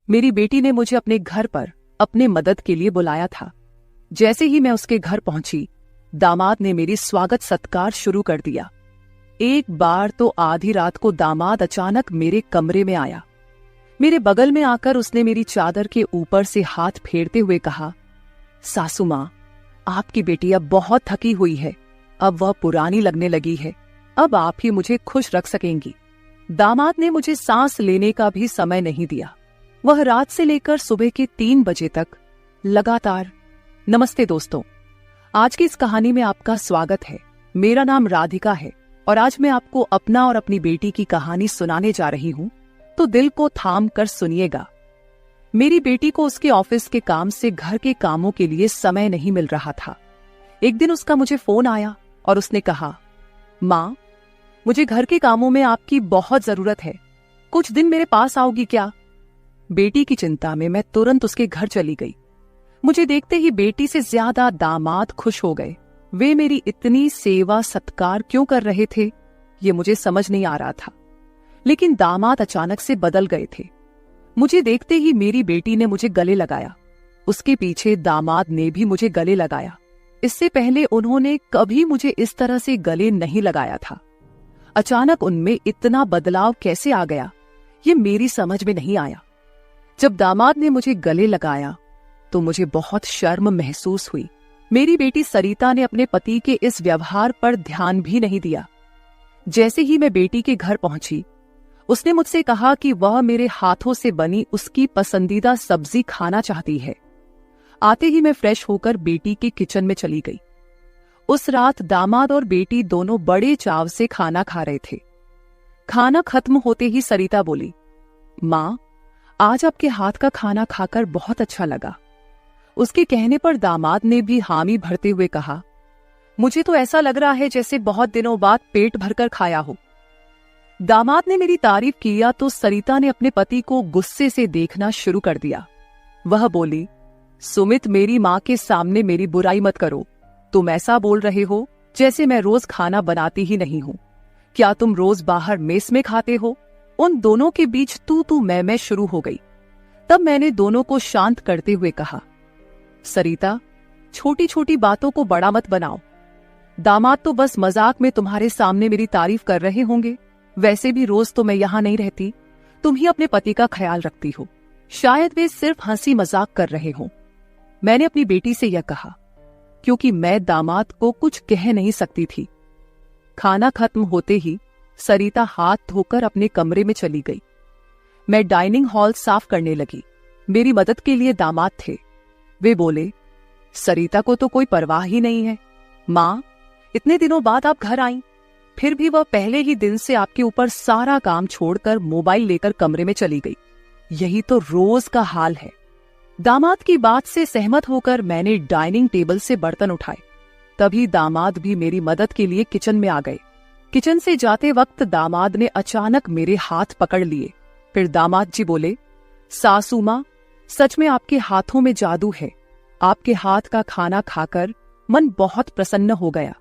मेरी बेटी ने मुझे अपने घर पर अपने मदद के लिए बुलाया था। जैसे ही मैं उसके घर पहुंची, दामाद ने मेरी स्वागत सत्कार शुरू कर दिया। एक बार तो आधी रात को दामाद अचानक मेरे कमरे में आया। मेरे बगल में आकर उसने मेरी चादर के ऊपर से हाथ फेरते हुए कहा, सासू माँ, आपकी बेटी अब बहुत थकी हुई है, अब वह पुरानी लगने लगी है, अब आप ही मुझे खुश रख सकेंगी। दामाद ने मुझे सांस लेने का भी समय नहीं दिया। वह रात से लेकर सुबह के 3 बजे तक लगातार। नमस्ते दोस्तों, आज की इस कहानी में आपका स्वागत है। मेरा नाम राधिका है और आज मैं आपको अपना और अपनी बेटी की कहानी सुनाने जा रही हूँ, तो दिल को थाम कर सुनिएगा। मेरी बेटी को उसके ऑफिस के काम से घर के कामों के लिए समय नहीं मिल रहा था। एक दिन उसका मुझे फोन आया और उसने कहा, माँ, मुझे घर के कामों में आपकी बहुत जरूरत है, कुछ दिन मेरे पास आओगी क्या? बेटी की चिंता में मैं तुरंत उसके घर चली गई। मुझे देखते ही बेटी से ज्यादा दामाद खुश हो गए। वे मेरी इतनी सेवा सत्कार क्यों कर रहे थे, ये मुझे समझ नहीं आ रहा था। लेकिन दामाद अचानक से बदल गए थे। मुझे देखते ही मेरी बेटी ने मुझे गले लगाया। उसके पीछे दामाद ने भी मुझे गले लगाया। इससे पहले उन्होंने कभी मुझे इस तरह से गले नहीं लगाया था। अचानक उनमें इतना बदलाव कैसे आ गया, ये मेरी समझ में नहीं आया। जब दामाद ने मुझे गले लगाया तो मुझे बहुत शर्म महसूस हुई। मेरी बेटी सरिता ने अपने पति के इस व्यवहार पर ध्यान भी नहीं दिया। जैसे ही मैं बेटी के घर पहुंची, उसने मुझसे कहा कि वह मेरे हाथों से बनी उसकी पसंदीदा सब्जी खाना चाहती है। आते ही मैं फ्रेश होकर बेटी के किचन में चली गई। उस रात दामाद और बेटी दोनों बड़े चाव से खाना खा रहे थे। खाना खत्म होते ही सरिता बोली, माँ, आज आपके हाथ का खाना खाकर बहुत अच्छा लगा। उसके कहने पर दामाद ने भी हामी भरते हुए कहा, मुझे तो ऐसा लग रहा है जैसे बहुत दिनों बाद पेट भरकर खाया हो। दामाद ने मेरी तारीफ किया तो सरिता ने अपने पति को गुस्से से देखना शुरू कर दिया। वह बोली, सुमित, मेरी माँ के सामने मेरी बुराई मत करो। तुम ऐसा बोल रहे हो जैसे मैं रोज खाना बनाती ही नहीं हूँ। क्या तुम रोज बाहर मेस में खाते हो? उन दोनों के बीच तू मैं शुरू हो गई। तब मैंने दोनों को शांत करते हुए कहा, सरिता, छोटी छोटी बातों को बड़ा मत बनाओ। दामाद तो बस मजाक में तुम्हारे सामने मेरी तारीफ कर रहे होंगे। वैसे भी रोज तो मैं यहाँ नहीं रहती, तुम ही अपने पति का ख्याल रखती हो। शायद वे सिर्फ हंसी मजाक कर रहे हों। मैंने अपनी बेटी से यह कहा क्योंकि मैं दामाद को कुछ कह नहीं सकती थी। खाना खत्म होते ही सरिता हाथ धोकर अपने कमरे में चली गई। मैं डाइनिंग हॉल साफ करने लगी। मेरी मदद के लिए दामाद थे। वे बोले, सरिता को तो कोई परवाह ही नहीं है। माँ, इतने दिनों बाद आप घर आईं, फिर भी वह पहले ही दिन से आपके ऊपर सारा काम छोड़कर मोबाइल लेकर कमरे में चली गई। यही तो रोज का हाल है। दामाद की बात से सहमत होकर मैंने डाइनिंग टेबल से बर्तन उठाए। तभी दामाद भी मेरी मदद के लिए किचन में आ गए। किचन से जाते वक्त दामाद ने अचानक मेरे हाथ पकड़ लिए। फिर दामाद जी बोले, सासू माँ, सच में आपके हाथों में जादू है। आपके हाथ का खाना खाकर मन बहुत प्रसन्न हो गया।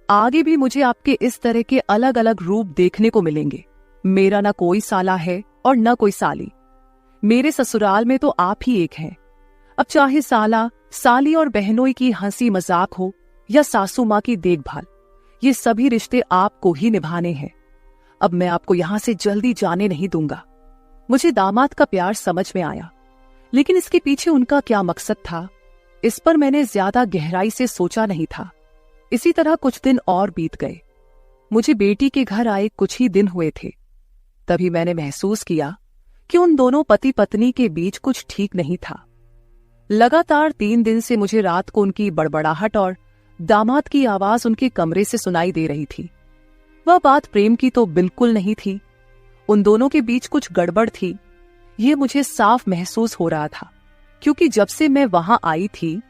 आगे भी मुझे आपके इस तरह के अलग अलग रूप देखने को मिलेंगे। मेरा न कोई साला है और न कोई साली। मेरे ससुराल में तो आप ही एक हैं। अब चाहे साला, साली और बहनोई की हंसी मजाक हो या सासू माँ की देखभाल, ये सभी रिश्ते आपको ही निभाने हैं। अब मैं आपको यहां से जल्दी जाने नहीं दूंगा। मुझे दामाद का प्यार समझ में आया, लेकिन इसके पीछे उनका क्या मकसद था, इस पर मैंने ज्यादा गहराई से सोचा नहीं था। इसी तरह कुछ दिन और बीत गए। मुझे बेटी के घर आए कुछ ही दिन हुए थे। तभी मैंने महसूस किया कि उन दोनों पति पत्नी के बीच कुछ ठीक नहीं था। लगातार 3 दिन से मुझे रात को उनकी बड़बड़ाहट और दामाद की आवाज उनके कमरे से सुनाई दे रही थी। वह बात प्रेम की तो बिल्कुल नहीं थी। उन दोनों के बीच कुछ गड़बड़ थी, ये मुझे साफ महसूस हो रहा था, क्योंकि जब से मैं वहां आई थी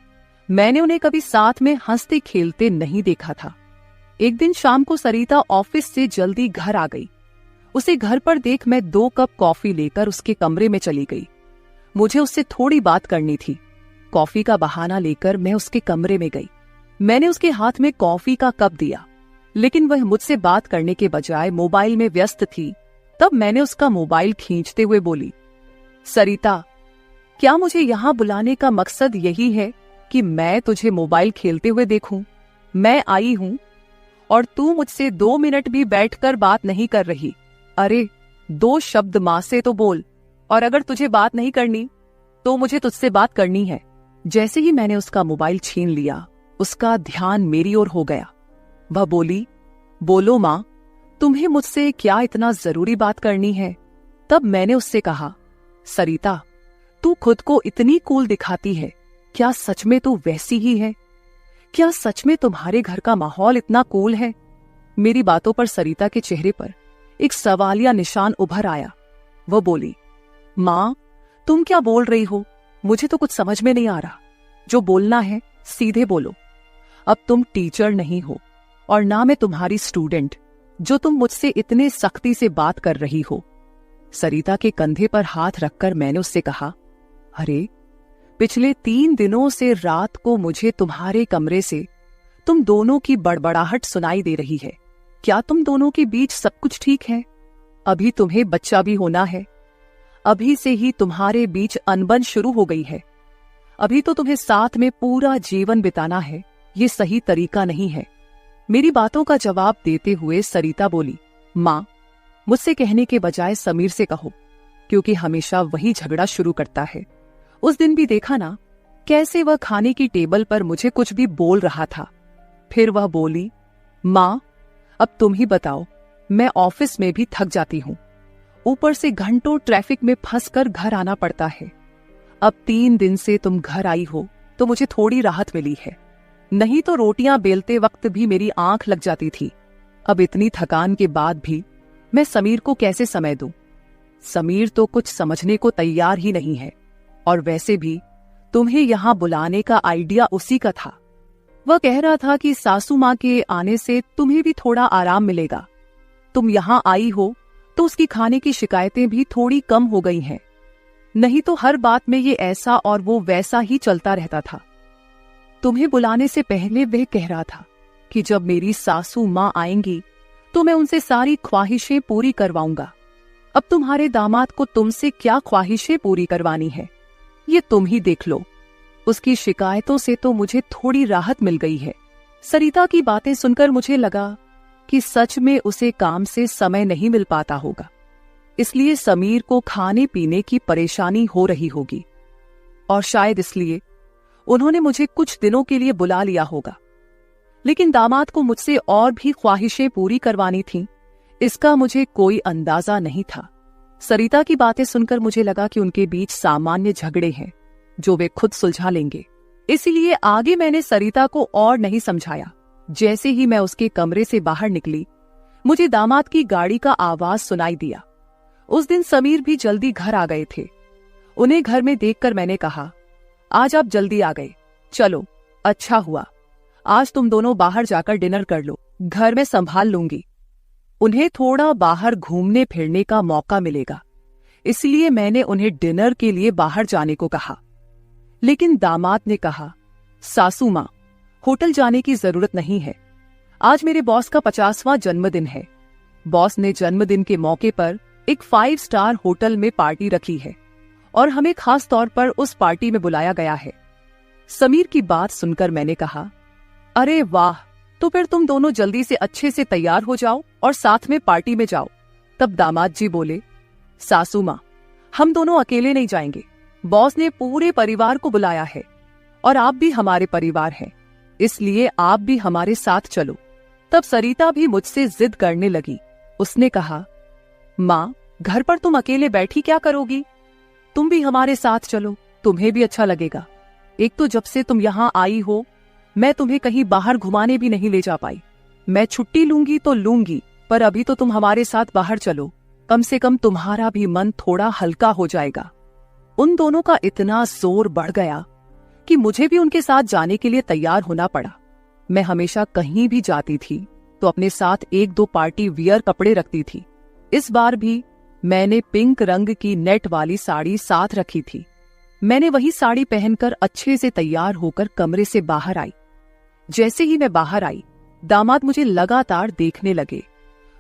मैंने उन्हें कभी साथ में हंसते खेलते नहीं देखा था। एक दिन शाम को सरिता ऑफिस से जल्दी घर आ गई। उसे घर पर देख मैं 2 कप कॉफी लेकर उसके कमरे में चली गई। मुझे उससे थोड़ी बात करनी थी। कॉफी का बहाना लेकर मैं उसके कमरे में गई। मैंने उसके हाथ में कॉफी का कप दिया, लेकिन वह मुझसे बात करने के बजाय मोबाइल में व्यस्त थी। तब मैंने उसका मोबाइल खींचते हुए बोली, सरिता, क्या मुझे यहाँ बुलाने का मकसद यही है कि मैं तुझे मोबाइल खेलते हुए देखूं? मैं आई हूं और तू मुझसे 2 मिनट भी बैठकर बात नहीं कर रही। अरे 2 शब्द मां से तो बोल, और अगर तुझे बात नहीं करनी तो मुझे तुझसे बात करनी है। जैसे ही मैंने उसका मोबाइल छीन लिया, उसका ध्यान मेरी ओर हो गया। वह बोली, बोलो मां, तुम्हें मुझसे क्या इतना जरूरी बात करनी है? तब मैंने उससे कहा, सरिता, तू खुद को इतनी कूल दिखाती है, क्या सच में तू वैसी ही है? क्या सच में तुम्हारे घर का माहौल इतना कूल है? मेरी बातों पर सरिता के चेहरे पर एक सवालिया निशान उभर आया। वह बोली, मां, तुम क्या बोल रही हो? मुझे तो कुछ समझ में नहीं आ रहा। जो बोलना है सीधे बोलो। अब तुम टीचर नहीं हो और ना मैं तुम्हारी स्टूडेंट, जो तुम मुझसे इतने सख्ती से बात कर रही हो। सरिता के कंधे पर हाथ रखकर मैंने उससे कहा, अरे पिछले 3 दिनों से रात को मुझे तुम्हारे कमरे से तुम दोनों की बड़बड़ाहट सुनाई दे रही है। क्या तुम दोनों के बीच सब कुछ ठीक है? अभी तुम्हें बच्चा भी होना है। अभी से ही तुम्हारे बीच अनबन शुरू हो गई है। अभी तो तुम्हें साथ में पूरा जीवन बिताना है। ये सही तरीका नहीं है। मेरी बातों का जवाब देते हुए सरिता बोली, मां, मुझसे कहने के बजाय समीर से कहो, क्योंकि हमेशा वही झगड़ा शुरू करता है। उस दिन भी देखा ना, कैसे वह खाने की टेबल पर मुझे कुछ भी बोल रहा था। फिर वह बोली, मां, अब तुम ही बताओ, मैं ऑफिस में भी थक जाती हूं। ऊपर से घंटों ट्रैफिक में फंसकर घर आना पड़ता है। अब 3 दिन से तुम घर आई हो तो मुझे थोड़ी राहत मिली है, नहीं तो रोटियां बेलते वक्त भी मेरी आंख लग जाती थी। अब इतनी थकान के बाद भी मैं समीर को कैसे समय दूं? समीर तो कुछ समझने को तैयार ही नहीं है। और वैसे भी तुम्हें यहां बुलाने का आइडिया उसी का था। वह कह रहा था कि सासू मां के आने से तुम्हें भी थोड़ा आराम मिलेगा। तुम यहां आई हो तो उसकी खाने की शिकायतें भी थोड़ी कम हो गई हैं। नहीं तो हर बात में ये ऐसा और वो वैसा ही चलता रहता था। तुम्हें बुलाने से पहले वह कह रहा था कि जब मेरी सासू मां आएंगी तो मैं उनसे सारी ख्वाहिशें पूरी करवाऊंगा। अब तुम्हारे दामाद को तुमसे क्या ख्वाहिशें पूरी करवानी है, ये तुम ही देख लो। उसकी शिकायतों से तो मुझे थोड़ी राहत मिल गई है। सरिता की बातें सुनकर मुझे लगा कि सच में उसे काम से समय नहीं मिल पाता होगा, इसलिए समीर को खाने पीने की परेशानी हो रही होगी, और शायद इसलिए उन्होंने मुझे कुछ दिनों के लिए बुला लिया होगा। लेकिन दामाद को मुझसे और भी ख्वाहिशें पूरी करवानी थीं, इसका मुझे कोई अंदाजा नहीं था। सरिता की बातें सुनकर मुझे लगा कि उनके बीच सामान्य झगड़े हैं जो वे खुद सुलझा लेंगे। इसीलिए आगे मैंने सरिता को और नहीं समझाया। जैसे ही मैं उसके कमरे से बाहर निकली, मुझे दामाद की गाड़ी का आवाज सुनाई दिया। उस दिन समीर भी जल्दी घर आ गए थे। उन्हें घर में देखकर मैंने कहा, आज आप जल्दी आ गए, चलो अच्छा हुआ। आज तुम दोनों बाहर जाकर डिनर कर लो, घर में संभाल लूंगी। उन्हें थोड़ा बाहर घूमने फिरने का मौका मिलेगा, इसलिए मैंने उन्हें डिनर के लिए बाहर जाने को कहा। लेकिन दामाद ने कहा, सासू मां, होटल जाने की जरूरत नहीं है। आज मेरे बॉस का 50वां जन्मदिन है। बॉस ने जन्मदिन के मौके पर एक 5 स्टार होटल में पार्टी रखी है और हमें खास तौर पर उस पार्टी में बुलाया गया है। समीर की बात सुनकर मैंने कहा, अरे वाह, तो फिर तुम दोनों जल्दी से अच्छे से तैयार हो जाओ और साथ में पार्टी में जाओ। तब दामाद जी बोले, सासू मां, हम दोनों अकेले नहीं जाएंगे। बॉस ने पूरे परिवार को बुलाया है और आप भी हमारे परिवार हैं, इसलिए आप भी हमारे साथ चलो। तब सरिता भी मुझसे जिद करने लगी। उसने कहा, मां, घर पर तुम अकेले बैठी क्या करोगी? तुम भी हमारे साथ चलो, तुम्हें भी अच्छा लगेगा। एक तो जब से तुम यहाँ आई हो, मैं तुम्हें कहीं बाहर घुमाने भी नहीं ले जा पाई। मैं छुट्टी लूंगी तो लूंगी, पर अभी तो तुम हमारे साथ बाहर चलो, कम से कम तुम्हारा भी मन थोड़ा हल्का हो जाएगा। उन दोनों का इतना जोर बढ़ गया कि मुझे भी उनके साथ जाने के लिए तैयार होना पड़ा। मैं हमेशा कहीं भी जाती थी तो अपने साथ 1-2 पार्टी वियर कपड़े रखती थी। इस बार भी मैंने पिंक रंग की नेट वाली साड़ी साथ रखी थी। मैंने वही साड़ी पहनकर अच्छे से तैयार होकर कमरे से बाहर आई। जैसे ही मैं बाहर आई, दामाद मुझे लगातार देखने लगे।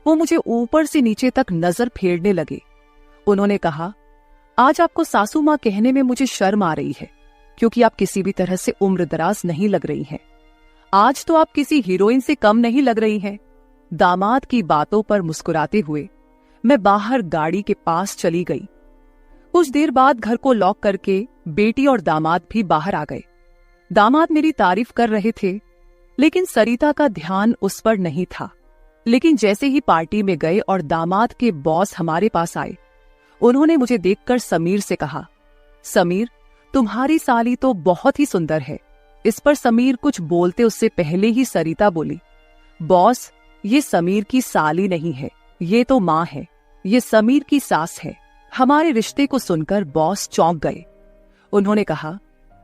वो मुझे ऊपर से नीचे तक नजर फेरने लगे। उन्होंने कहा, आज आपको सासू माँ कहने में मुझे शर्म आ रही है, क्योंकि आप किसी भी तरह से उम्रदराज नहीं लग रही हैं। आज तो आप किसी हीरोइन से कम नहीं लग रही हैं। दामाद की बातों पर मुस्कुराते हुए मैं बाहर गाड़ी के पास चली गई। कुछ देर बाद घर को लॉक करके बेटी और दामाद भी बाहर आ गए। दामाद मेरी तारीफ कर रहे थे, लेकिन सरिता का ध्यान उस पर नहीं था। लेकिन जैसे ही पार्टी में गए और दामाद के बॉस हमारे पास आए, उन्होंने मुझे देखकर समीर से कहा, समीर, तुम्हारी साली तो बहुत ही सुंदर है। इस पर समीर कुछ बोलते उससे पहले ही सरिता बोली, बॉस, ये समीर की साली नहीं है, ये तो माँ है, ये समीर की सास है। हमारे रिश्ते को सुनकर बॉस चौंक गए। उन्होंने कहा,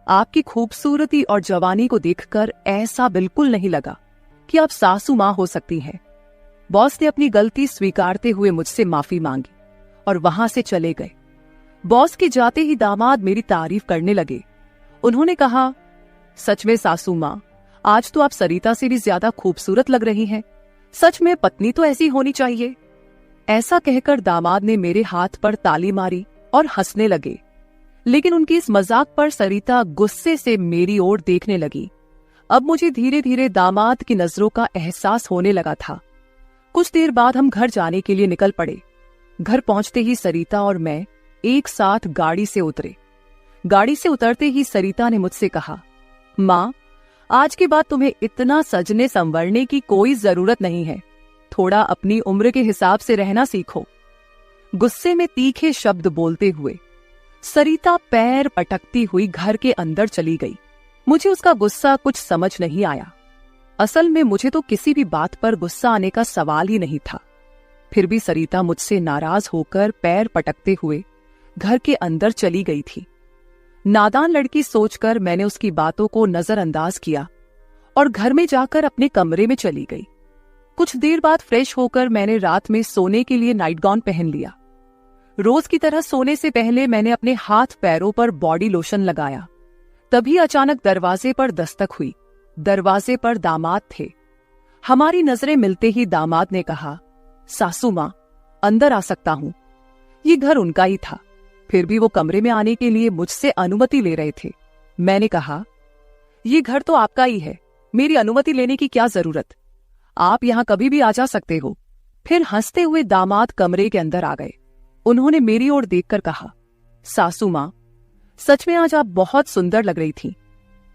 आपकी खूबसूरती और जवानी को देखकर ऐसा बिल्कुल नहीं लगा कि आप सासू माँ हो सकती हैं। बॉस ने अपनी गलती स्वीकारते हुए मुझसे माफी मांगी और वहां से चले गए। बॉस के जाते ही दामाद मेरी तारीफ करने लगे। उन्होंने कहा, सच में सासू माँ, आज तो आप सरिता से भी ज्यादा खूबसूरत लग रही हैं। सच में पत्नी तो ऐसी होनी चाहिए। ऐसा कहकर दामाद ने मेरे हाथ पर ताली मारी और हंसने लगे। लेकिन उनकी इस मजाक पर सरिता गुस्से से मेरी ओर देखने लगी। अब मुझे धीरे धीरे दामाद की नजरों का एहसास होने लगा था। कुछ देर बाद हम घर जाने के लिए निकल पड़े। घर पहुंचते ही सरिता और मैं एक साथ गाड़ी से उतरे। गाड़ी से उतरते ही सरिता ने मुझसे कहा, माँ, आज के बाद तुम्हें इतना सजने संवरने की कोई जरूरत नहीं है। थोड़ा अपनी उम्र के हिसाब से रहना सीखो। गुस्से में तीखे शब्द बोलते हुए सरिता पैर पटकती हुई घर के अंदर चली गई। मुझे उसका गुस्सा कुछ समझ नहीं आया। असल में मुझे तो किसी भी बात पर गुस्सा आने का सवाल ही नहीं था। फिर भी सरिता मुझसे नाराज होकर पैर पटकते हुए घर के अंदर चली गई थी। नादान लड़की सोचकर मैंने उसकी बातों को नजरअंदाज किया और घर में जाकर अपने कमरे में चली गई। कुछ देर बाद फ्रेश होकर मैंने रात में सोने के लिए नाइट गाउन पहन लिया। रोज की तरह सोने से पहले मैंने अपने हाथ पैरों पर बॉडी लोशन लगाया। तभी अचानक दरवाजे पर दस्तक हुई। दरवाजे पर दामाद थे। हमारी नजरें मिलते ही दामाद ने कहा, सासू माँ, अंदर आ सकता हूं। ये घर उनका ही था, फिर भी वो कमरे में आने के लिए मुझसे अनुमति ले रहे थे। मैंने कहा, ये घर तो आपका ही है, मेरी अनुमति लेने की क्या जरूरत, आप यहां कभी भी आ जा सकते हो। फिर हंसते हुए दामाद कमरे के अंदर आ गए। उन्होंने मेरी ओर देखकर कहा, सासू माँ, सच में आज आप बहुत सुंदर लग रही थी।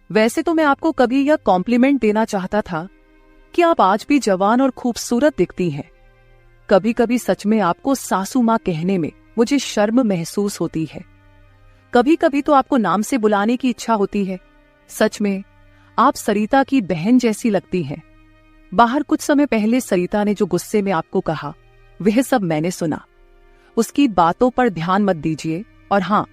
वैसे तो मैं आपको कभी यह कॉम्प्लीमेंट देना चाहता था कि आप आज भी जवान और खूबसूरत दिखती हैं। कभी कभी सच में आपको सासू माँ कहने में मुझे शर्म महसूस होती है। कभी कभी तो आपको नाम से बुलाने की इच्छा होती है। सच में आप सरिता की बहन जैसी लगती हैं। बाहर कुछ समय पहले सरिता ने जो गुस्से में आपको कहा, वह सब मैंने सुना। उसकी बातों पर ध्यान मत दीजिए। और हाँ,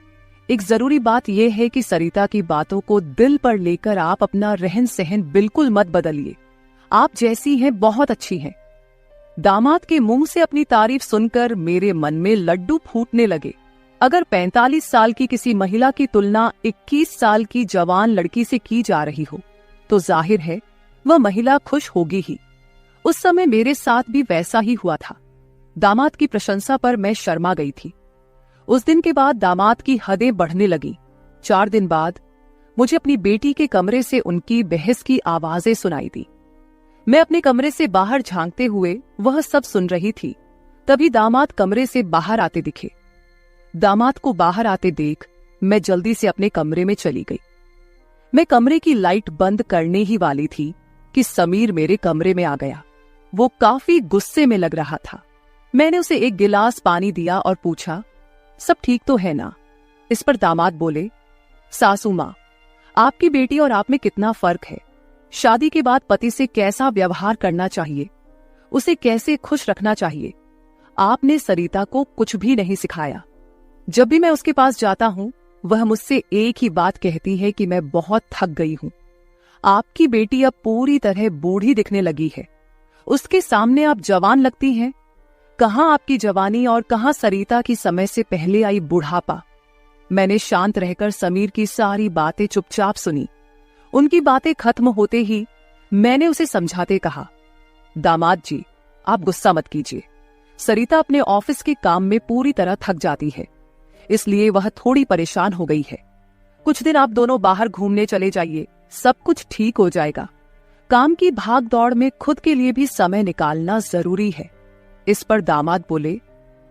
एक जरूरी बात यह है कि सरिता की बातों को दिल पर लेकर आप अपना रहन सहन बिल्कुल मत बदलिए। आप जैसी हैं बहुत अच्छी हैं। दामाद के मुंह से अपनी तारीफ सुनकर मेरे मन में लड्डू फूटने लगे। अगर 45 साल की किसी महिला की तुलना 21 साल की जवान लड़की से की जा रही हो, तो जाहिर है वह महिला खुश होगी ही। उस समय मेरे साथ भी वैसा ही हुआ था। दामाद की प्रशंसा पर मैं शर्मा गई थी। उस दिन के बाद दामाद की हदें बढ़ने लगी। 4 दिन बाद मुझे अपनी बेटी के कमरे से उनकी बहस की आवाजें सुनाई दी। मैं अपने कमरे से बाहर झांकते हुए वह सब सुन रही थी। तभी दामाद कमरे से बाहर आते दिखे। दामाद को बाहर आते देख मैं जल्दी से अपने कमरे में चली गई। मैं कमरे की लाइट बंद करने ही वाली थी कि समीर मेरे कमरे में आ गया। वो काफी गुस्से में लग रहा था। मैंने उसे एक गिलास पानी दिया और पूछा, सब ठीक तो है ना? इस पर दामाद बोले, सासू माँ, आपकी बेटी और आप में कितना फर्क है। शादी के बाद पति से कैसा व्यवहार करना चाहिए, उसे कैसे खुश रखना चाहिए, आपने सरिता को कुछ भी नहीं सिखाया। जब भी मैं उसके पास जाता हूं, वह मुझसे एक ही बात कहती है कि मैं बहुत थक गई हूं। आपकी बेटी अब पूरी तरह बूढ़ी दिखने लगी है। उसके सामने आप जवान लगती हैं। कहां आपकी जवानी और कहां सरिता की समय से पहले आई बुढ़ापा। मैंने शांत रहकर समीर की सारी बातें चुपचाप सुनी। उनकी बातें खत्म होते ही मैंने उसे समझाते कहा, दामाद जी, आप गुस्सा मत कीजिए। सरिता अपने ऑफिस के काम में पूरी तरह थक जाती है, इसलिए वह थोड़ी परेशान हो गई है। कुछ दिन आप दोनों बाहर घूमने चले जाइए, सब कुछ ठीक हो जाएगा। काम की भाग दौड़ में खुद के लिए भी समय निकालना जरूरी है। इस पर दामाद बोले,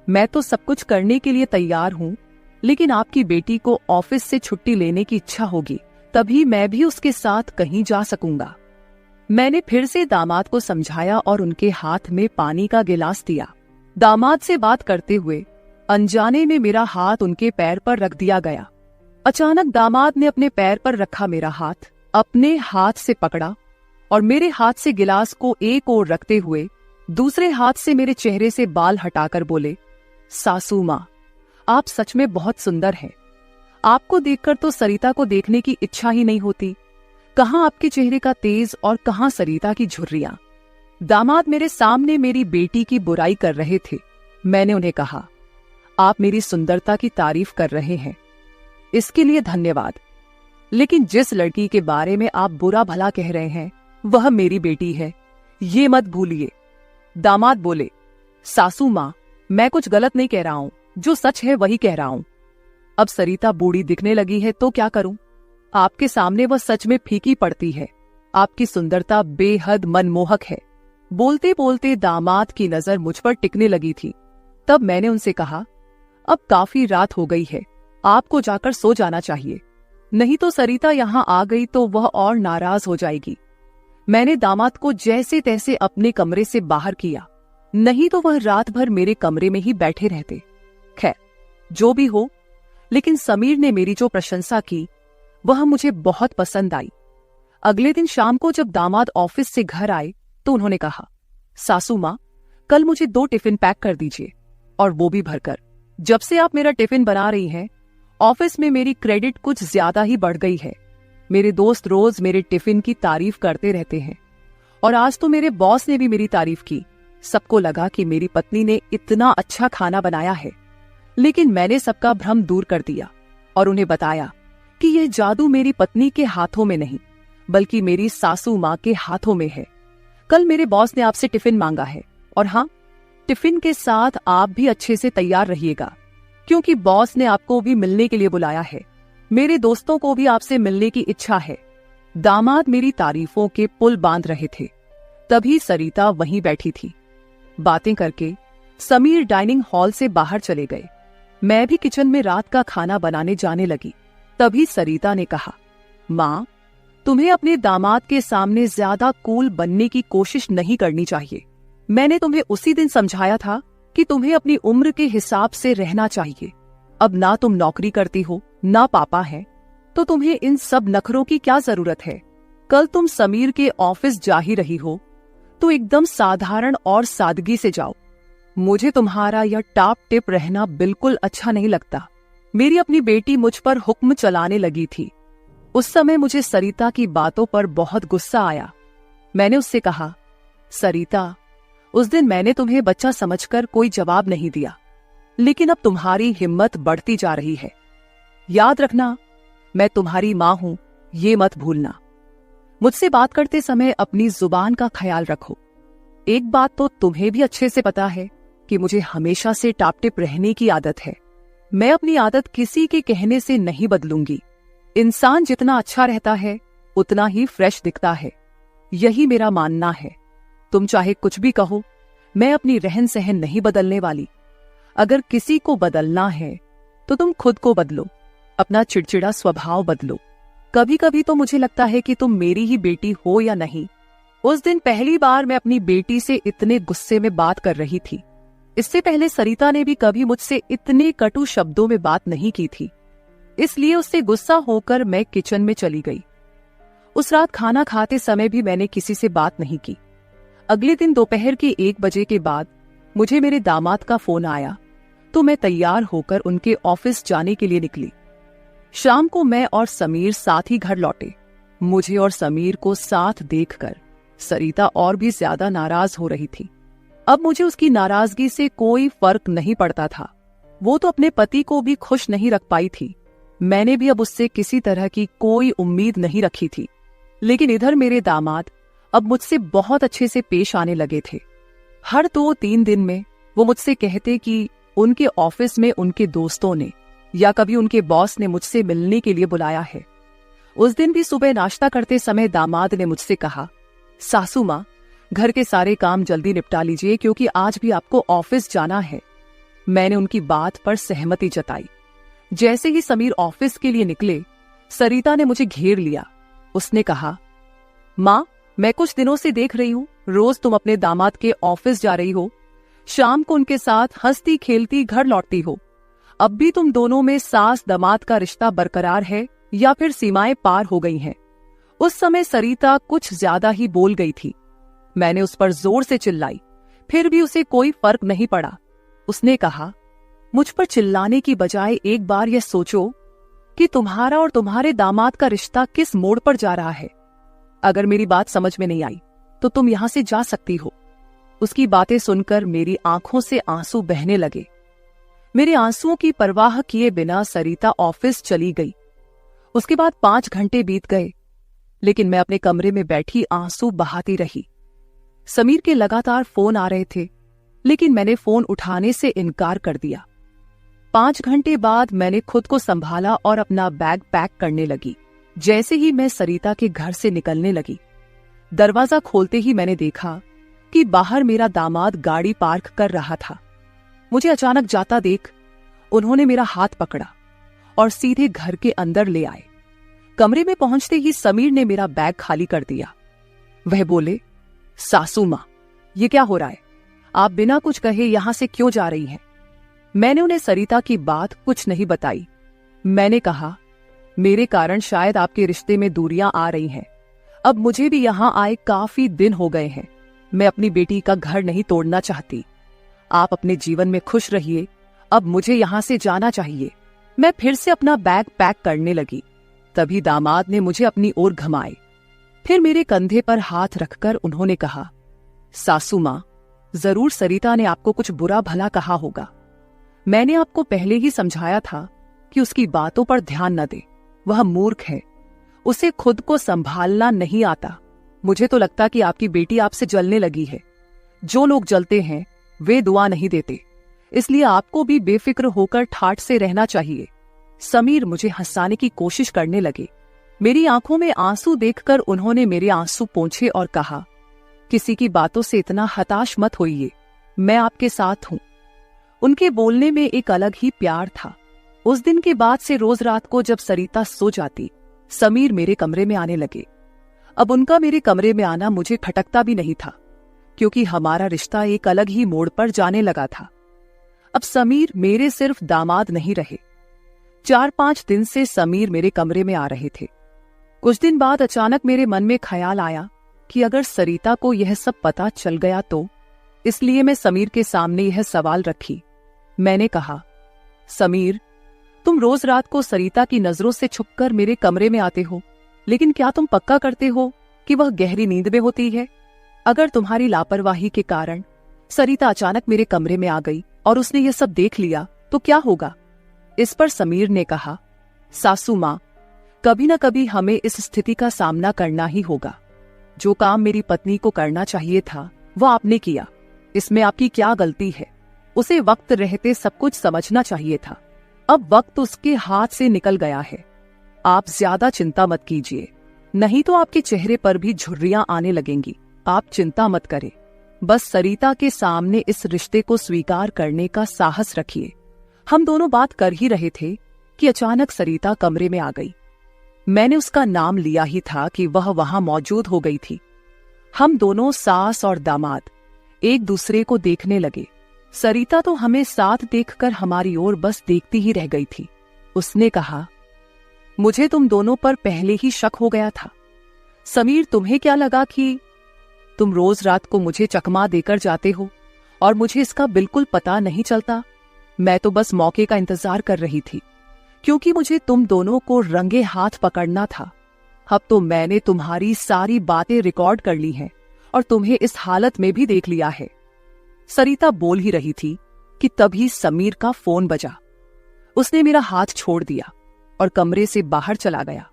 मैं तो सब कुछ करने के लिए तैयार हूँ, लेकिन आपकी बेटी को ऑफिस से छुट्टी लेने की इच्छा होगी, तभी मैं भी उसके साथ कहीं जा सकूंगा। मैंने फिर से दामाद को समझाया और उनके हाथ में पानी का गिलास दिया। दामाद से बात करते हुए अनजाने में मेरा हाथ उनके पैर पर रख दिया गया। अचानक दामाद ने अपने पैर पर रखा मेरा हाथ अपने हाथ से पकड़ा और मेरे हाथ से गिलास को एक ओर रखते हुए दूसरे हाथ से मेरे चेहरे से बाल हटाकर बोले, सासू माँ, आप सच में बहुत सुंदर हैं। आपको देखकर तो सरिता को देखने की इच्छा ही नहीं होती। कहाँ आपके चेहरे का तेज और कहाँ सरिता की झुर्रियां। दामाद मेरे सामने मेरी बेटी की बुराई कर रहे थे। मैंने उन्हें कहा, आप मेरी सुंदरता की तारीफ कर रहे हैं, इसके लिए धन्यवाद, लेकिन जिस लड़की के बारे में आप बुरा भला कह रहे हैं वह मेरी बेटी है, ये मत भूलिए। दामाद बोले, सासू माँ, मैं कुछ गलत नहीं कह रहा हूं, जो सच है वही कह रहा हूं। अब सरिता बूढ़ी दिखने लगी है तो क्या करूं? आपके सामने वह सच में फीकी पड़ती है। आपकी सुंदरता बेहद मनमोहक है। बोलते बोलते दामाद की नजर मुझ पर टिकने लगी थी। तब मैंने उनसे कहा, अब काफी रात हो गई है, आपको जाकर सो जाना चाहिए, नहीं तो सरिता यहाँ आ गई तो वह और नाराज हो जाएगी। मैंने दामाद को जैसे तैसे अपने कमरे से बाहर किया, नहीं तो वह रात भर मेरे कमरे में ही बैठे रहते। खैर, जो भी हो, लेकिन समीर ने मेरी जो प्रशंसा की वह मुझे बहुत पसंद आई। अगले दिन शाम को जब दामाद ऑफिस से घर आए तो उन्होंने कहा, सासू माँ, कल मुझे 2 टिफिन पैक कर दीजिए, और वो भी भरकर। जब से आप मेरा टिफिन बना रही हैं, ऑफिस में मेरी क्रेडिट कुछ ज्यादा ही बढ़ गई है। मेरे दोस्त रोज मेरे टिफिन की तारीफ करते रहते हैं, और आज तो मेरे बॉस ने भी मेरी तारीफ की। सबको लगा कि मेरी पत्नी ने इतना अच्छा खाना बनाया है, लेकिन मैंने सबका भ्रम दूर कर दिया और उन्हें बताया कि यह जादू मेरी पत्नी के हाथों में नहीं, बल्कि मेरी सासू माँ के हाथों में है। कल मेरे बॉस ने आपसे टिफिन मांगा है, और हाँ, टिफिन के साथ आप भी अच्छे से तैयार रहिएगा, क्योंकि बॉस ने आपको भी मिलने के लिए बुलाया है। मेरे दोस्तों को भी आपसे मिलने की इच्छा है। दामाद मेरी तारीफों के पुल बांध रहे थे, तभी सरिता वहीं बैठी थी। बातें करके समीर डाइनिंग हॉल से बाहर चले गए। मैं भी किचन में रात का खाना बनाने जाने लगी। तभी सरिता ने कहा, माँ, तुम्हें अपने दामाद के सामने ज्यादा कूल बनने की कोशिश नहीं करनी चाहिए। मैंने तुम्हें उसी दिन समझाया था कि तुम्हें अपनी उम्र के हिसाब से रहना चाहिए। अब ना तुम नौकरी करती हो, ना पापा है, तो तुम्हें इन सब नखरों की क्या जरूरत है? कल तुम समीर के ऑफिस जा ही रही हो, तो एकदम साधारण और सादगी से जाओ। मुझे तुम्हारा यह टाप टिप रहना बिल्कुल अच्छा नहीं लगता। मेरी अपनी बेटी मुझ पर हुक्म चलाने लगी थी। उस समय मुझे सरिता की बातों पर बहुत गुस्सा आया। मैंने उससे कहा, सरिता, उस दिन मैंने तुम्हें बच्चा समझकर कोई जवाब नहीं दिया, लेकिन अब तुम्हारी हिम्मत बढ़ती जा रही है। याद रखना, मैं तुम्हारी माँ हूं, ये मत भूलना। मुझसे बात करते समय अपनी जुबान का ख्याल रखो। एक बात तो तुम्हें भी अच्छे से पता है कि मुझे हमेशा से टापटिप रहने की आदत है। मैं अपनी आदत किसी के कहने से नहीं बदलूंगी। इंसान जितना अच्छा रहता है उतना ही फ्रेश दिखता है, यही मेरा मानना है। तुम चाहे कुछ भी कहो, मैं अपनी रहन सहन नहीं बदलने वाली। अगर किसी को बदलना है तो तुम खुद को बदलो, अपना चिड़चिड़ा स्वभाव बदलो। कभी कभी तो मुझे लगता है कि तुम मेरी ही बेटी हो या नहीं। उस दिन पहली बार मैं अपनी बेटी से इतने गुस्से में बात कर रही थी। इससे पहले सरिता ने भी कभी मुझसे इतने कटु शब्दों में बात नहीं की थी। इसलिए उससे गुस्सा होकर मैं किचन में चली गई। उस रात खाना खाते समय भी मैंने किसी से बात नहीं की। अगले दिन दोपहर के 1 बजे के बाद मुझे मेरे दामाद का फोन आया, तो मैं तैयार होकर उनके ऑफिस जाने के लिए निकली। शाम को मैं और समीर साथ ही घर लौटे। मुझे और समीर को साथ देखकर सरिता और भी ज्यादा नाराज हो रही थी। अब मुझे उसकी नाराजगी से कोई फर्क नहीं पड़ता था। वो तो अपने पति को भी खुश नहीं रख पाई थी। मैंने भी अब उससे किसी तरह की कोई उम्मीद नहीं रखी थी। लेकिन इधर मेरे दामाद अब मुझसे बहुत अच्छे से पेश आने लगे थे। हर 2-3 दिन में वो मुझसे कहते कि उनके ऑफिस में उनके दोस्तों ने या कभी उनके बॉस ने मुझसे मिलने के लिए बुलाया है। उस दिन भी सुबह नाश्ता करते समय दामाद ने मुझसे कहा, सासू माँ, घर के सारे काम जल्दी निपटा लीजिए क्योंकि आज भी आपको ऑफिस जाना है। मैंने उनकी बात पर सहमति जताई। जैसे ही समीर ऑफिस के लिए निकले, सरिता ने मुझे घेर लिया। उसने कहा, माँ, मैं कुछ दिनों से देख रही हूँ, रोज तुम अपने दामाद के ऑफिस जा रही हो, शाम को उनके साथ हंसती खेलती घर लौटती हो। अब भी तुम दोनों में सास दामाद का रिश्ता बरकरार है या फिर सीमाएं पार हो गई हैं? उस समय सरिता कुछ ज्यादा ही बोल गई थी। मैंने उस पर जोर से चिल्लाई, फिर भी उसे कोई फर्क नहीं पड़ा। उसने कहा, मुझ पर चिल्लाने की बजाय एक बार यह सोचो कि तुम्हारा और तुम्हारे दामाद का रिश्ता किस मोड़ पर जा रहा है। अगर मेरी बात समझ में नहीं आई तो तुम यहां से जा सकती हो। उसकी बातें सुनकर मेरी आंखों से आंसू बहने लगे। मेरे आंसुओं की परवाह किए बिना सरिता ऑफिस चली गई। उसके बाद 5 घंटे बीत गए, लेकिन मैं अपने कमरे में बैठी आंसू बहाती रही। समीर के लगातार फोन आ रहे थे, लेकिन मैंने फोन उठाने से इनकार कर दिया। 5 घंटे बाद मैंने खुद को संभाला और अपना बैग पैक करने लगी। जैसे ही मैं सरिता के घर से निकलने लगी, दरवाजा खोलते ही मैंने देखा कि बाहर मेरा दामाद गाड़ी पार्क कर रहा था। मुझे अचानक जाता देख उन्होंने मेरा हाथ पकड़ा और सीधे घर के अंदर ले आए। कमरे में पहुंचते ही समीर ने मेरा बैग खाली कर दिया। वह बोले, सासू मां, ये क्या हो रहा है? आप बिना कुछ कहे यहां से क्यों जा रही हैं? मैंने उन्हें सरिता की बात कुछ नहीं बताई। मैंने कहा, मेरे कारण शायद आपके रिश्ते में दूरियां आ रही हैं। अब मुझे भी यहां आए काफी दिन हो गए हैं। मैं अपनी बेटी का घर नहीं तोड़ना चाहती। आप अपने जीवन में खुश रहिए, अब मुझे यहां से जाना चाहिए। मैं फिर से अपना बैग पैक करने लगी। तभी दामाद ने मुझे अपनी ओर घुमाए। फिर मेरे कंधे पर हाथ रखकर उन्होंने कहा, सासू मां, जरूर सरिता ने आपको कुछ बुरा भला कहा होगा। मैंने आपको पहले ही समझाया था कि उसकी बातों पर ध्यान न दे। वह मूर्ख है, उसे खुद को संभालना नहीं आता। मुझे तो लगता कि आपकी बेटी आपसे जलने लगी है। जो लोग जलते हैं वे दुआ नहीं देते, इसलिए आपको भी बेफिक्र होकर ठाठ से रहना चाहिए। समीर मुझे हंसाने की कोशिश करने लगे। मेरी आंखों में आंसू देखकर उन्होंने मेरे आंसू पोंछे और कहा, किसी की बातों से इतना हताश मत होइए, मैं आपके साथ हूं। उनके बोलने में एक अलग ही प्यार था। उस दिन के बाद से रोज रात को जब सरिता सो जाती, समीर मेरे कमरे में आने लगे। अब उनका मेरे कमरे में आना मुझे खटकता भी नहीं था, क्योंकि हमारा रिश्ता एक अलग ही मोड़ पर जाने लगा था। अब समीर मेरे सिर्फ दामाद नहीं रहे। 4-5 दिन से समीर मेरे कमरे में आ रहे थे। कुछ दिन बाद अचानक मेरे मन में ख्याल आया कि अगर सरिता को यह सब पता चल गया तो, इसलिए मैं समीर के सामने यह सवाल रखी। मैंने कहा, समीर, तुम रोज रात को सरिता की नजरों से छुपकर मेरे कमरे में आते हो, लेकिन क्या तुम पक्का करते हो कि वह गहरी नींद में होती है? अगर तुम्हारी लापरवाही के कारण सरिता अचानक मेरे कमरे में आ गई और उसने यह सब देख लिया तो क्या होगा? इस पर समीर ने कहा, सासू मां, कभी न कभी हमें इस स्थिति का सामना करना ही होगा। जो काम मेरी पत्नी को करना चाहिए था वह आपने किया, इसमें आपकी क्या गलती है? उसे वक्त रहते सब कुछ समझना चाहिए था। अब वक्त उसके हाथ से निकल गया है। आप ज्यादा चिंता मत कीजिए, नहीं तो आपके चेहरे पर भी झुर्रियां आने लगेंगी। आप चिंता मत करें, बस सरिता के सामने इस रिश्ते को स्वीकार करने का साहस रखिए। हम दोनों बात कर ही रहे थे कि अचानक सरिता कमरे में आ गई। मैंने उसका नाम लिया ही था कि वह वहां मौजूद हो गई थी। हम दोनों सास और दामाद एक दूसरे को देखने लगे। सरिता तो हमें साथ देखकर हमारी ओर बस देखती ही रह गई थी। उसने कहा, मुझे तुम दोनों पर पहले ही शक हो गया था। समीर, तुम्हें क्या लगा कि तुम रोज रात को मुझे चकमा देकर जाते हो और मुझे इसका बिल्कुल पता नहीं चलता? मैं तो बस मौके का इंतजार कर रही थी, क्योंकि मुझे तुम दोनों को रंगे हाथ पकड़ना था। अब तो मैंने तुम्हारी सारी बातें रिकॉर्ड कर ली हैं और तुम्हें इस हालत में भी देख लिया है। सरिता बोल ही रही थी कि तभी समीर का फोन बजा। उसने मेरा हाथ छोड़ दिया और कमरे से बाहर चला गया।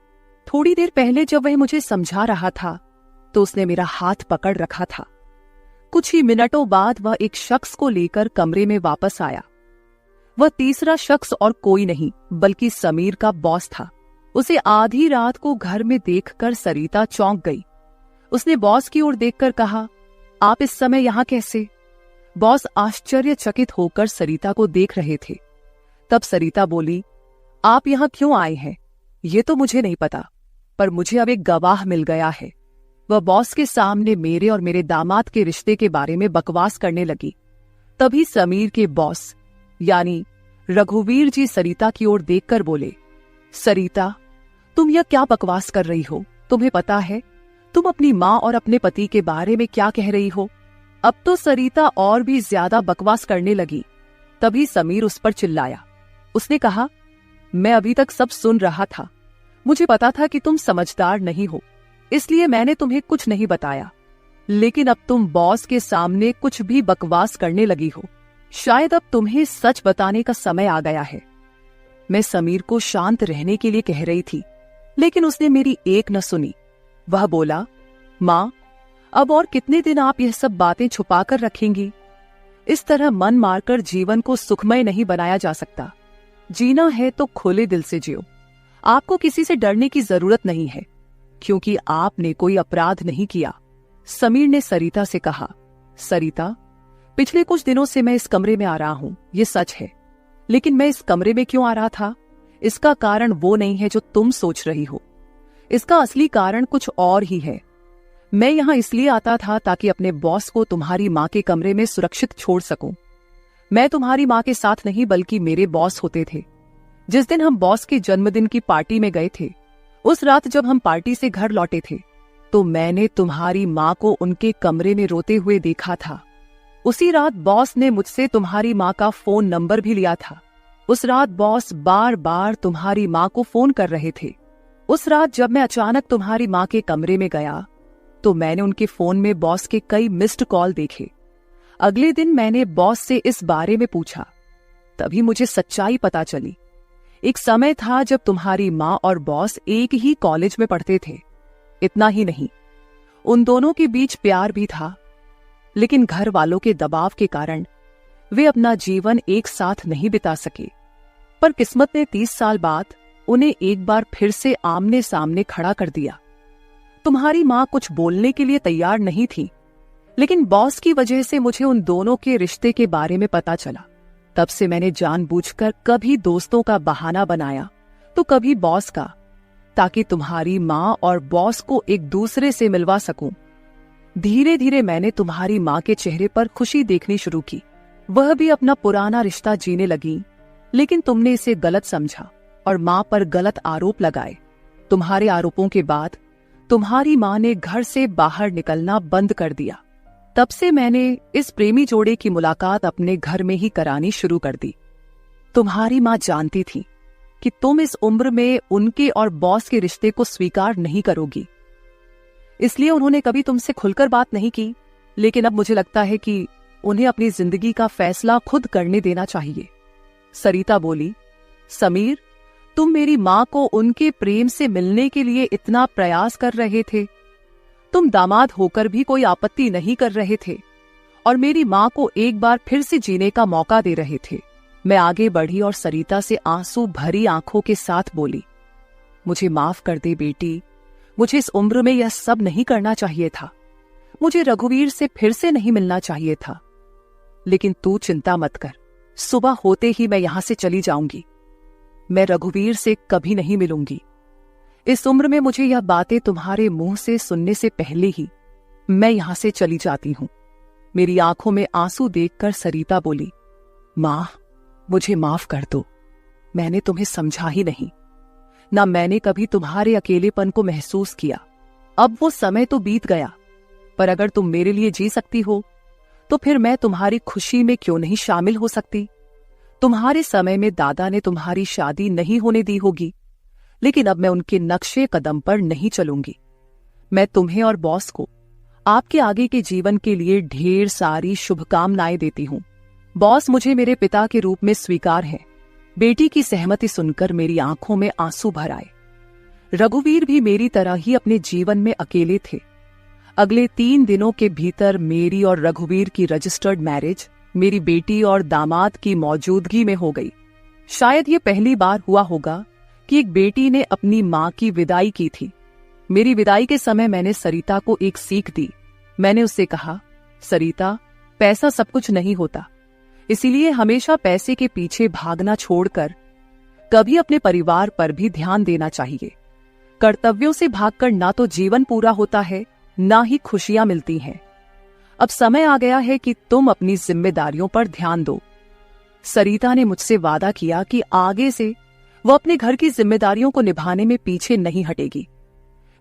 थोड़ी देर पहले जब वह मुझे समझा रहा था तो उसने मेरा हाथ पकड़ रखा था। कुछ ही मिनटों बाद वह एक शख्स को लेकर कमरे में वापस आया। वह तीसरा शख्स और कोई नहीं बल्कि समीर का बॉस था। उसे आधी रात को घर में देखकर सरिता चौंक गई। उसने बॉस की ओर देखकर कहा, आप इस समय यहां कैसे? बॉस आश्चर्यचकित होकर सरिता को देख रहे थे। तब सरिता बोली, आप यहां क्यों आए हैं ये तो मुझे नहीं पता, पर मुझे अब एक गवाह मिल गया है। वह बॉस के सामने मेरे और मेरे दामाद के रिश्ते के बारे में बकवास करने लगी। तभी समीर के बॉस यानी रघुवीर जी सरिता की ओर देखकर बोले, सरिता, तुम यह क्या बकवास कर रही हो? तुम्हें पता है तुम अपनी माँ और अपने पति के बारे में क्या कह रही हो? अब तो सरिता और भी ज्यादा बकवास करने लगी। तभी समीर उस पर चिल्लाया। उसने कहा, मैं अभी तक सब सुन रहा था। मुझे पता था कि तुम समझदार नहीं हो, इसलिए मैंने तुम्हें कुछ नहीं बताया, लेकिन अब तुम बॉस के सामने कुछ भी बकवास करने लगी हो। शायद अब तुम्हें सच बताने का समय आ गया है। मैं समीर को शांत रहने के लिए कह रही थी, लेकिन उसने मेरी एक न सुनी। वह बोला, माँ, अब और कितने दिन आप यह सब बातें छुपाकर रखेंगी? इस तरह मन मारकर जीवन को सुखमय नहीं बनाया जा सकता। जीना है तो खुले दिल से जियो। आपको किसी से डरने की जरूरत नहीं है, क्योंकि आपने कोई अपराध नहीं किया। समीर ने सरिता से कहा, सरिता, पिछले कुछ दिनों से मैं इस कमरे में आ रहा हूं, ये सच है, लेकिन मैं इस कमरे में क्यों आ रहा था, इसका कारण वो नहीं है जो तुम सोच रही हो। इसका असली कारण कुछ और ही है। मैं यहां इसलिए आता था ताकि अपने बॉस को तुम्हारी माँ के कमरे में सुरक्षित छोड़ सकूं। मैं तुम्हारी माँ के साथ नहीं बल्कि मेरे बॉस होते थे। जिस दिन हम बॉस के जन्मदिन की पार्टी में गए थे, उस रात जब हम पार्टी से घर लौटे थे, तो मैंने तुम्हारी माँ को उनके कमरे में रोते हुए देखा था। उसी रात बॉस ने मुझसे तुम्हारी माँ का फोन नंबर भी लिया था। उस रात बॉस बार बार तुम्हारी माँ को फोन कर रहे थे। उस रात जब मैं अचानक तुम्हारी माँ के कमरे में गया, तो मैंने उनके फोन में बॉस के कई मिस्ड कॉल देखे। अगले दिन मैंने बॉस से इस बारे में पूछा, तभी मुझे सच्चाई पता चली। एक समय था जब तुम्हारी माँ और बॉस एक ही कॉलेज में पढ़ते थे। इतना ही नहीं, उन दोनों के बीच प्यार भी था, लेकिन घर वालों के दबाव के कारण वे अपना जीवन एक साथ नहीं बिता सके। पर किस्मत ने 30 साल बाद उन्हें एक बार फिर से आमने सामने खड़ा कर दिया। तुम्हारी माँ कुछ बोलने के लिए तैयार नहीं थी, लेकिन बॉस की वजह से मुझे उन दोनों के रिश्ते के बारे में पता चला। तब से मैंने जानबूझकर कभी दोस्तों का बहाना बनाया तो कभी बॉस का, ताकि तुम्हारी माँ और बॉस को एक दूसरे से मिलवा सकूं। धीरे धीरे मैंने तुम्हारी माँ के चेहरे पर खुशी देखनी शुरू की। वह भी अपना पुराना रिश्ता जीने लगी, लेकिन तुमने इसे गलत समझा और माँ पर गलत आरोप लगाए। तुम्हारे आरोपों के बाद तुम्हारी माँ ने घर से बाहर निकलना बंद कर दिया। तब से मैंने इस प्रेमी जोड़े की मुलाकात अपने घर में ही करानी शुरू कर दी। तुम्हारी माँ जानती थी कि तुम इस उम्र में उनके और बॉस के रिश्ते को स्वीकार नहीं करोगी, इसलिए उन्होंने कभी तुमसे खुलकर बात नहीं की। लेकिन अब मुझे लगता है कि उन्हें अपनी जिंदगी का फैसला खुद करने देना चाहिए। सरिता बोली, समीर, तुम मेरी माँ को उनके प्रेम से मिलने के लिए इतना प्रयास कर रहे थे। तुम दामाद होकर भी कोई आपत्ति नहीं कर रहे थे और मेरी माँ को एक बार फिर से जीने का मौका दे रहे थे। मैं आगे बढ़ी और सरिता से आंसू भरी आंखों के साथ बोली, मुझे माफ कर दे बेटी, मुझे इस उम्र में यह सब नहीं करना चाहिए था। मुझे रघुवीर से फिर से नहीं मिलना चाहिए था। लेकिन तू चिंता मत कर, सुबह होते ही मैं यहां से चली जाऊंगी। मैं रघुवीर से कभी नहीं मिलूंगी। इस उम्र में मुझे यह बातें तुम्हारे मुंह से सुनने से पहले ही मैं यहां से चली जाती हूं। मेरी आंखों में आंसू देखकर सरिता बोली, मां, मुझे माफ कर दो। मैंने तुम्हें समझा ही नहीं, ना मैंने कभी तुम्हारे अकेलेपन को महसूस किया। अब वो समय तो बीत गया, पर अगर तुम मेरे लिए जी सकती हो तो फिर मैं तुम्हारी खुशी में क्यों नहीं शामिल हो सकती। तुम्हारे समय में दादा ने तुम्हारी शादी नहीं होने दी होगी, लेकिन अब मैं उनके नक्शे कदम पर नहीं चलूंगी। मैं तुम्हें और बॉस को आपके आगे के जीवन के लिए ढेर सारी शुभकामनाएं देती हूं। बॉस मुझे मेरे पिता के रूप में स्वीकार है। बेटी की सहमति सुनकर मेरी आंखों में आंसू भर आए। रघुवीर भी मेरी तरह ही अपने जीवन में अकेले थे। अगले 3 दिनों के भीतर मेरी और रघुवीर की रजिस्टर्ड मैरिज मेरी बेटी और दामाद की मौजूदगी में हो गई। शायद ये पहली बार हुआ होगा कि एक बेटी ने अपनी मां की विदाई की थी। मेरी विदाई के समय मैंने सरिता को एक सीख दी। मैंने उससे कहा, सरिता, पैसा सब कुछ नहीं होता, इसीलिए हमेशा पैसे के पीछे भागना छोड़कर कभी अपने परिवार पर भी ध्यान देना चाहिए। कर्तव्यों से भागकर ना तो जीवन पूरा होता है, ना ही खुशियां मिलती हैं। अब समय आ गया है कि तुम अपनी जिम्मेदारियों पर ध्यान दो। सरिता ने मुझसे वादा किया कि आगे से वो अपने घर की जिम्मेदारियों को निभाने में पीछे नहीं हटेगी।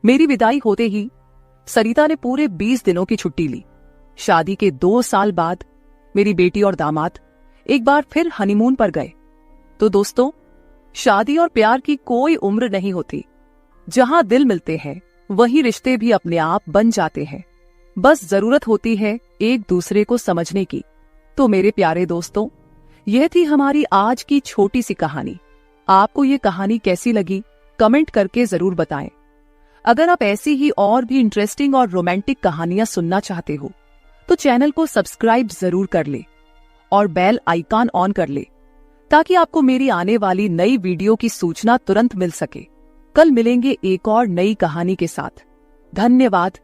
मेरी विदाई होते ही सरिता ने पूरे 20 दिनों की छुट्टी ली। शादी के 2 साल बाद मेरी बेटी और दामाद एक बार फिर हनीमून पर गए। तो दोस्तों, शादी और प्यार की कोई उम्र नहीं होती। जहां दिल मिलते हैं वहीं रिश्ते भी अपने आप बन जाते हैं। बस जरूरत होती है एक दूसरे को समझने की। तो मेरे प्यारे दोस्तों, यह थी हमारी आज की छोटी सी कहानी। आपको ये कहानी कैसी लगी कमेंट करके जरूर बताएं। अगर आप ऐसी ही और भी इंटरेस्टिंग और रोमांटिक कहानियां सुनना चाहते हो तो चैनल को सब्सक्राइब जरूर कर ले और बेल आइकॉन ऑन कर ले, ताकि आपको मेरी आने वाली नई वीडियो की सूचना तुरंत मिल सके। कल मिलेंगे एक और नई कहानी के साथ। धन्यवाद।